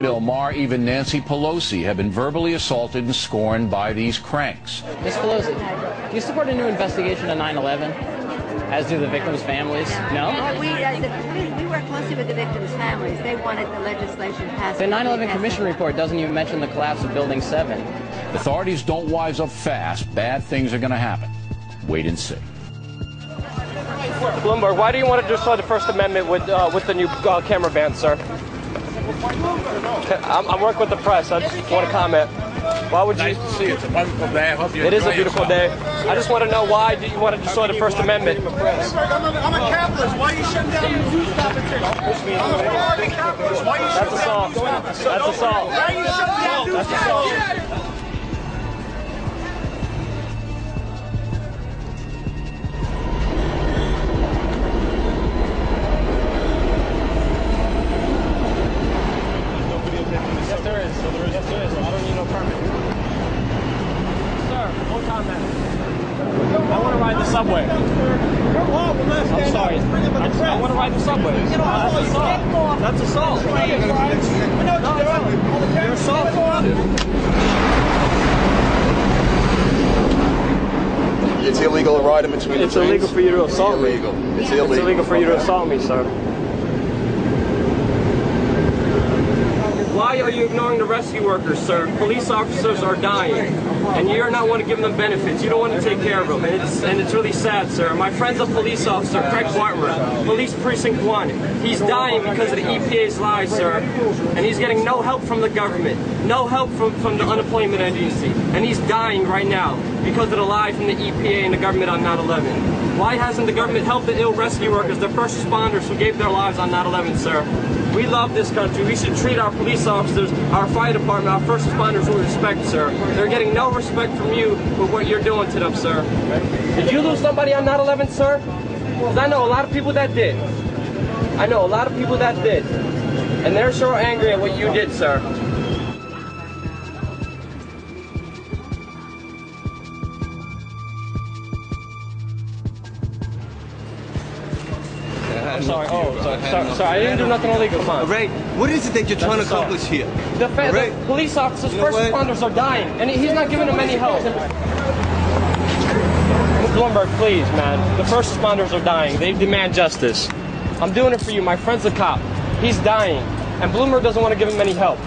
Bill Maher, even Nancy Pelosi have been verbally assaulted and scorned by these cranks. Ms. Pelosi, do you support a new investigation of 9/11, as do the victims' families? No? Well, we work closely with the victims' families. They wanted the legislation passed. The 9/11 Commission report doesn't even mention the collapse of Building 7. Authorities don't wise up fast. Bad things are going to happen. Wait and see. Bloomberg, why do you want to destroy the First Amendment with the new camera ban, sir? I'm working with the press. I just want to comment. Why would you? Nice to see you. It's a wonderful day. I hope you It is a enjoy beautiful yourself. day. I just want to know, why do you want to destroy the First Amendment? I'm a capitalist. Why are you shutting down the news competition? I'm a Florida capitalist. Why are you That's shutting down assault. the news? That's assault. Why are you shutting down news That's assault. competition? Yes, there is. Yes, there is. I don't need no permit. Sir, no comment. I want to ride the subway. I'm sorry. I want to ride the subway. That's assault. That's assault. You're assaulting. It's illegal to ride in between the It's trains. illegal for you to assault me. Illegal. It's illegal. It's illegal for you to assault me, sir. Why are you ignoring the rescue workers, sir? Police officers are dying, and you're not want to give them benefits. You don't want to take care of them, and it's really sad, sir. My friend's a police officer, Craig Bartmer, Police Precinct 1. He's dying because of the EPA's lies, sir, and he's getting no help from the government, no help from the unemployment agency, and he's dying right now because of the lie from the EPA and the government on 9/11. Why hasn't the government helped the ill rescue workers, the first responders who gave their lives on 9/11, sir? We love this country. We should treat our police officers, our fire department, our first responders with respect, sir. They're getting no respect from you for what you're doing to them, sir. Did you lose somebody on 9/11, sir? Because I know a lot of people that did. I know a lot of people that did. And they're sure angry at what you did, sir. I'm sorry. Oh, sorry. I didn't do nothing illegal. Come on. Right. What is it that you're trying to assault. accomplish here? The Right. police officers, You know first what? responders are dying, and he's not giving them any help. Bloomberg, please, man. The first responders are dying. They demand justice. I'm doing it for you. My friend's a cop. He's dying, and Bloomberg doesn't want to give him any help.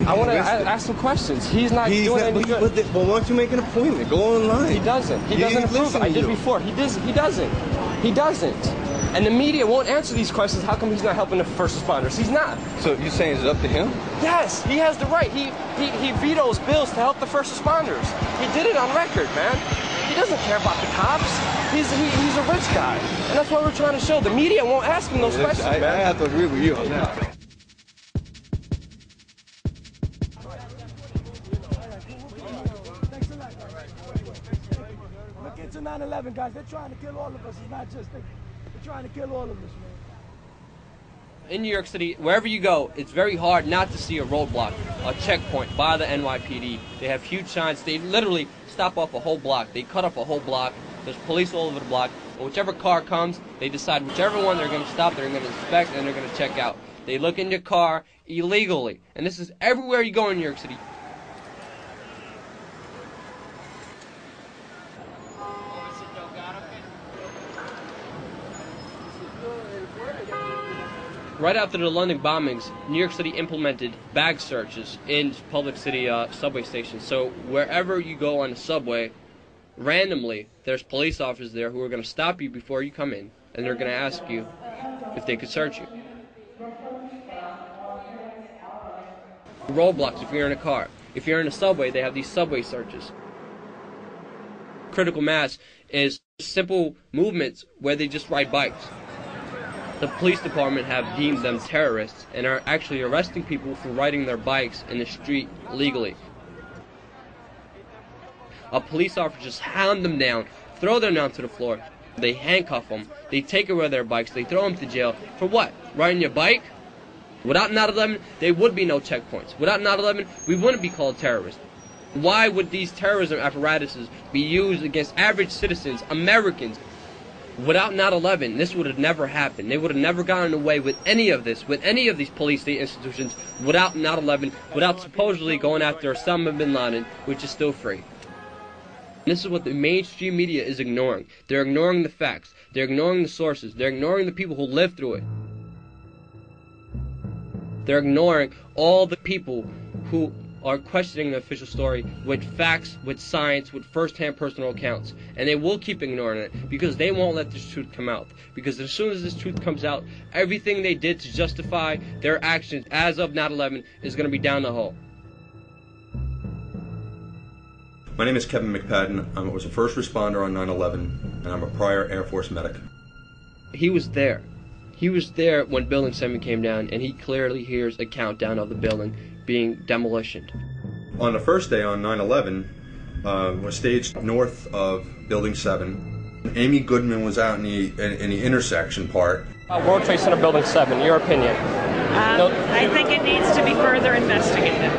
I want to ask some questions. He's not doing any good. Well, why don't you make an appointment? Go online. He doesn't. He doesn't approve it. I did before. He doesn't. He doesn't. And the media won't answer these questions. How come he's not helping the first responders? He's not. So you're saying it's up to him? Yes, he has the right. He vetoes bills to help the first responders. He did it on record, man. He doesn't care about the cops. He's a rich guy. And that's what we're trying to show. The media won't ask him those questions, I man. have to agree with you on that. Look into 9/11, guys. They're trying to kill all of us. It's not just they're trying to kill all of us, man. In New York City, wherever you go, it's very hard not to see a roadblock, a checkpoint by the NYPD. They have huge signs. They literally stop off a whole block. They cut up a whole block. There's police all over the block. But whichever car comes, they decide whichever one they're going to stop, they're going to inspect, and they're going to check out. They look in your car illegally. And this is everywhere you go in New York City. Right after the London bombings, New York City implemented bag searches in public city subway stations. So wherever you go on the subway, randomly, there's police officers there who are going to stop you before you come in, and they're going to ask you if they could search you. Roadblocks if you're in a car. If you're in a subway, they have these subway searches. Critical mass is simple movements where they just ride bikes. The police department have deemed them terrorists and are actually arresting people for riding their bikes in the street legally. A police officer just hound them down, throw them down to the floor. They handcuff them, they take away their bikes, they throw them to jail. For what? Riding your bike? Without 9/11, there would be no checkpoints. Without 9/11, we wouldn't be called terrorists. Why would these terrorism apparatuses be used against average citizens, Americans? Without 9/11, this would have never happened. They would have never gotten away with any of this, with any of these police state institutions, without 9/11, without supposedly going after Osama bin Laden, which is still free. This is what the mainstream media is ignoring. They're ignoring the facts. They're ignoring the sources. They're ignoring the people who lived through it. They're ignoring all the people who are questioning the official story with facts, with science, with first-hand personal accounts. And they will keep ignoring it because they won't let this truth come out. Because as soon as this truth comes out, everything they did to justify their actions as of 9/11 is going to be down the hole. My name is Kevin McPadden. I was a first responder on 9/11, and I'm a prior Air Force medic. He was there. He was there when Building 7 came down, and he clearly hears a countdown of the building being demolitioned. On the first day on 9/11, was staged north of Building 7. Amy Goodman was out in the intersection part. World Trade Center Building 7, your opinion? I think it needs to be further investigated.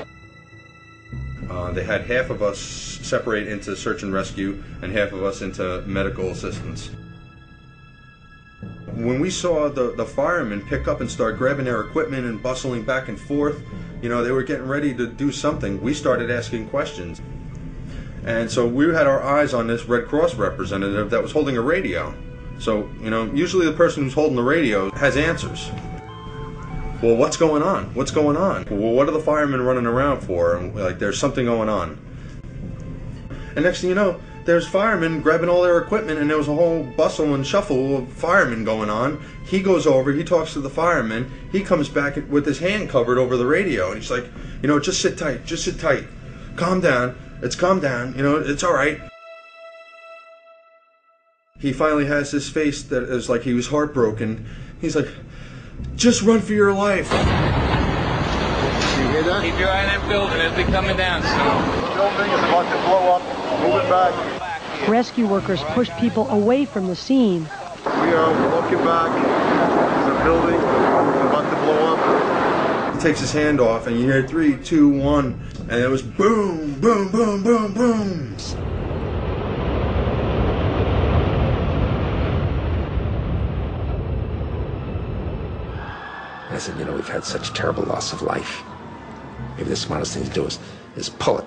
They had half of us separate into search and rescue and half of us into medical assistance. When we saw the firemen pick up and start grabbing their equipment and bustling back and forth, you know, they were getting ready to do something, we started asking questions. And so we had our eyes on this Red Cross representative that was holding a radio. So, you know, usually the person who's holding the radio has answers. Well, what's going on? What's going on? Well, what are the firemen running around for? And, like, there's something going on. And next thing you know, there's firemen grabbing all their equipment, and there was a whole bustle and shuffle of firemen going on. He goes over, he talks to the fireman, he comes back with his hand covered over the radio, and he's like, you know, just sit tight, calm down, calm down, you know, it's all right. He finally has this face that is like he was heartbroken. He's like, just run for your life. You hear that? Keep your eye on that building. It'll be coming down soon. The building is about to blow up. Move it back. Rescue workers pushed people away from the scene. We are looking back. There's a building. It's about to blow up. He takes his hand off, and you hear 3, 2, 1, and it was boom, boom, boom, boom, boom. I said, you know, we've had such terrible loss of life. Maybe the smartest thing to do is pull it.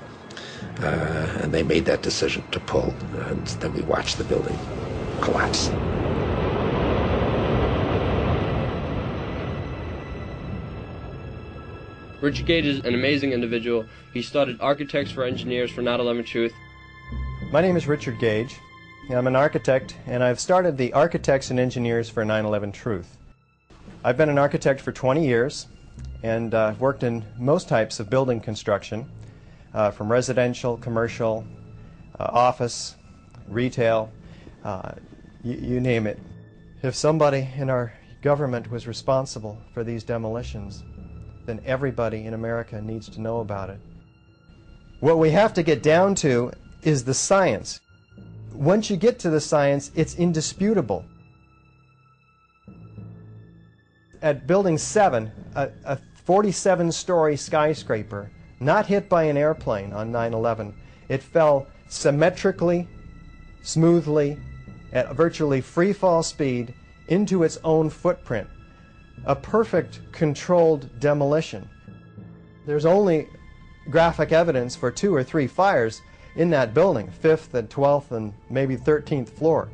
And they made that decision to pull, and then we watched the building collapse. Richard Gage is an amazing individual. He started Architects for Engineers for 9/11 Truth. My name is Richard Gage. I'm an architect, and I've started the Architects and Engineers for 9/11 Truth. I've been an architect for 20 years and worked in most types of building construction, from residential, commercial, office, retail, you name it. If somebody in our government was responsible for these demolitions, then everybody in America needs to know about it. What we have to get down to is the science. Once you get to the science, it's indisputable. At Building 7, a 47-story skyscraper, not hit by an airplane on 9/11. It fell symmetrically, smoothly, at virtually free-fall speed into its own footprint. A perfect controlled demolition. There's only graphic evidence for 2 or 3 fires in that building, 5th and 12th and maybe 13th floor.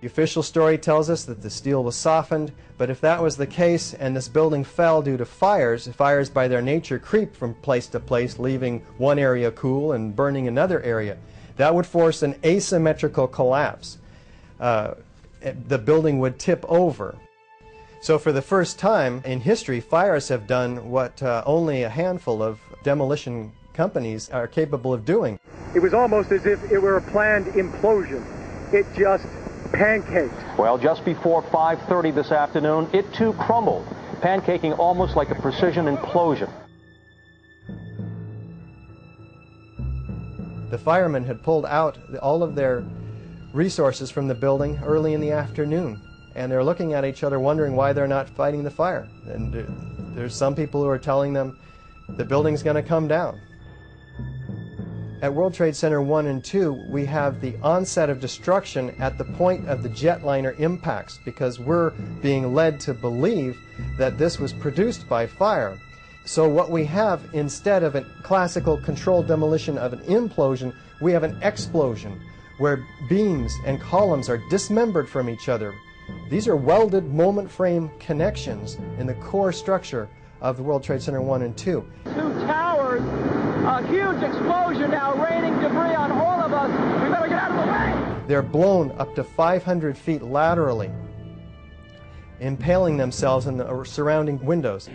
The official story tells us that the steel was softened, but if that was the case and this building fell due to fires by their nature creep from place to place, leaving one area cool and burning another area, that would force an asymmetrical collapse. The building would tip over. So for the first time in history, fires have done what only a handful of demolition companies are capable of doing. It was almost as if it were a planned implosion. It just pancaked. Well, just before 5:30 this afternoon, it too crumbled, pancaking almost like a precision implosion. The firemen had pulled out all of their resources from the building early in the afternoon, and they're looking at each other wondering why they're not fighting the fire. And there's some people who are telling them the building's going to come down. At World Trade Center 1 and 2, we have the onset of destruction at the point of the jetliner impacts, because we're being led to believe that this was produced by fire. So what we have, instead of a classical controlled demolition of an implosion, we have an explosion, where beams and columns are dismembered from each other. These are welded moment frame connections in the core structure of the World Trade Center 1 and 2. Two towers, a huge explosion now raining debris on all of us. We better get out of the way! They're blown up to 500 feet laterally, impaling themselves in the surrounding windows.